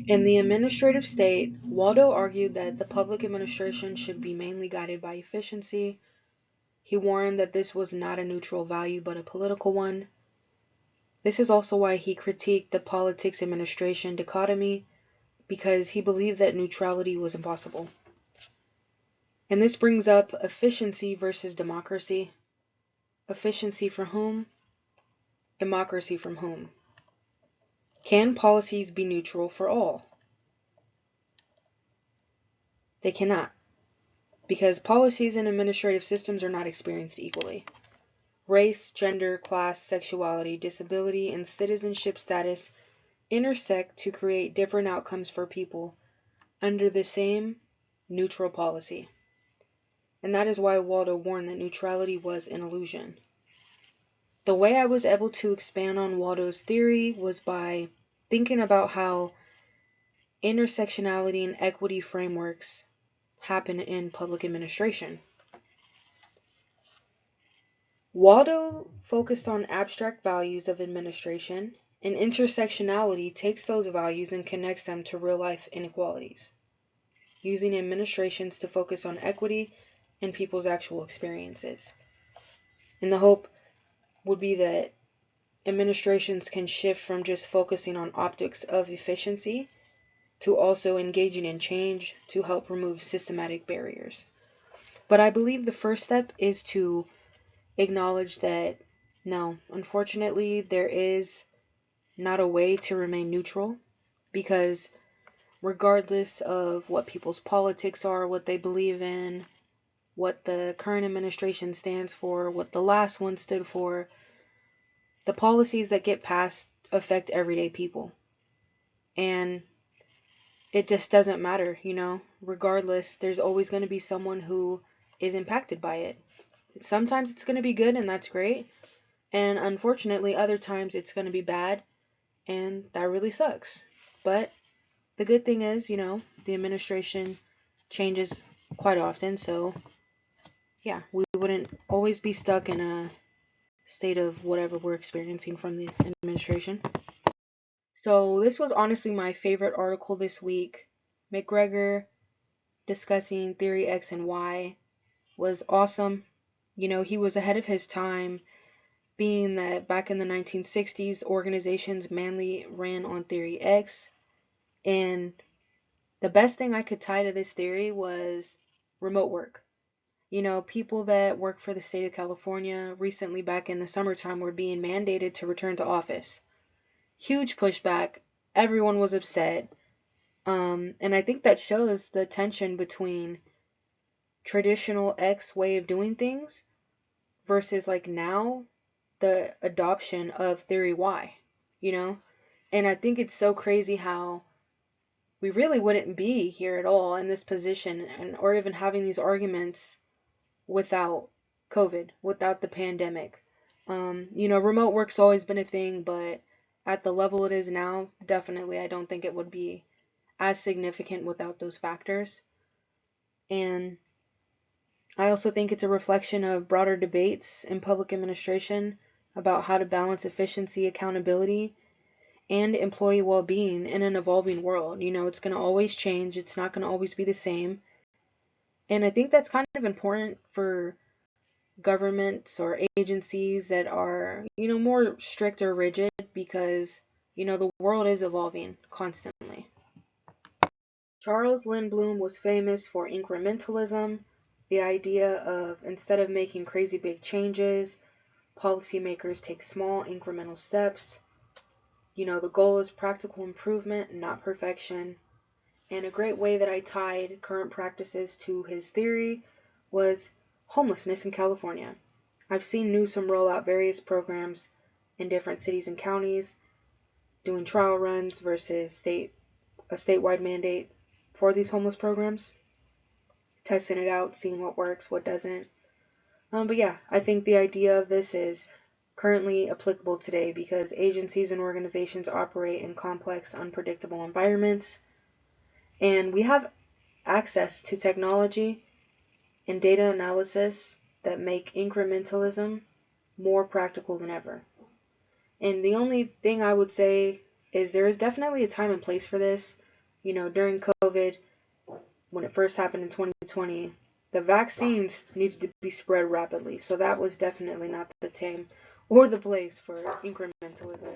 In the administrative state, Waldo argued that the public administration should be mainly guided by efficiency. He warned that this was not a neutral value but a political one. This is also why he critiqued the politics-administration dichotomy, because he believed that neutrality was impossible. And this brings up efficiency versus democracy. Efficiency for whom? Democracy from whom? Can policies be neutral for all? They cannot, because policies and administrative systems are not experienced equally. Race, gender, class, sexuality, disability, and citizenship status intersect to create different outcomes for people under the same neutral policy. And that is why Waldo warned that neutrality was an illusion. The way I was able to expand on Waldo's theory was by thinking about how intersectionality and equity frameworks happen in public administration. Waldo focused on abstract values of administration, and intersectionality takes those values and connects them to real-life inequalities, using administrations to focus on equity and people's actual experiences. And the hope would be that administrations can shift from just focusing on optics of efficiency to also engaging in change to help remove systematic barriers. But I believe the first step is to acknowledge that no, unfortunately, there is not a way to remain neutral, because regardless of what people's politics are, what they believe in, what the current administration stands for, what the last one stood for, the policies that get passed affect everyday people. And it just doesn't matter, regardless, there's always going to be someone who is impacted by it. Sometimes it's going to be good and that's great. And unfortunately, other times it's going to be bad and that really sucks. But the good thing is, the administration changes quite often. So yeah, we wouldn't always be stuck in a state of whatever we're experiencing from the administration. So this was honestly my favorite article this week. McGregor discussing Theory X and Y was awesome. He was ahead of his time, being that back in the 1960s, organizations mainly ran on Theory X. And the best thing I could tie to this theory was remote work. People that work for the state of California recently back in the summertime were being mandated to return to office. Huge pushback. Everyone was upset. And I think that shows the tension between traditional X way of doing things versus like now the adoption of theory Y, you know? And I think it's so crazy how we really wouldn't be here at all in this position and or even having these arguments without COVID, without the pandemic. Remote work's always been a thing, but at the level it is now, definitely I don't think it would be as significant without those factors. And I also think it's a reflection of broader debates in public administration about how to balance efficiency, accountability, and employee well-being in an evolving world. It's going to always change. It's not going to always be the same. And I think that's kind of important for governments or agencies that are, more strict or rigid because, the world is evolving constantly. Charles Lindblom was famous for incrementalism, the idea of instead of making crazy big changes, policymakers take small incremental steps. The goal is practical improvement, not perfection. And a great way that I tied current practices to his theory was homelessness in California. I've seen Newsom roll out various programs in different cities and counties, doing trial runs versus a statewide mandate for these homeless programs, testing it out, seeing what works, what doesn't. But yeah, I think the idea of this is currently applicable today because agencies and organizations operate in complex, unpredictable environments, and we have access to technology and data analysis that make incrementalism more practical than ever. And the only thing I would say is there is definitely a time and place for this. During COVID, when it first happened in 2020, the vaccines needed to be spread rapidly. So that was definitely not the time or the place for incrementalism.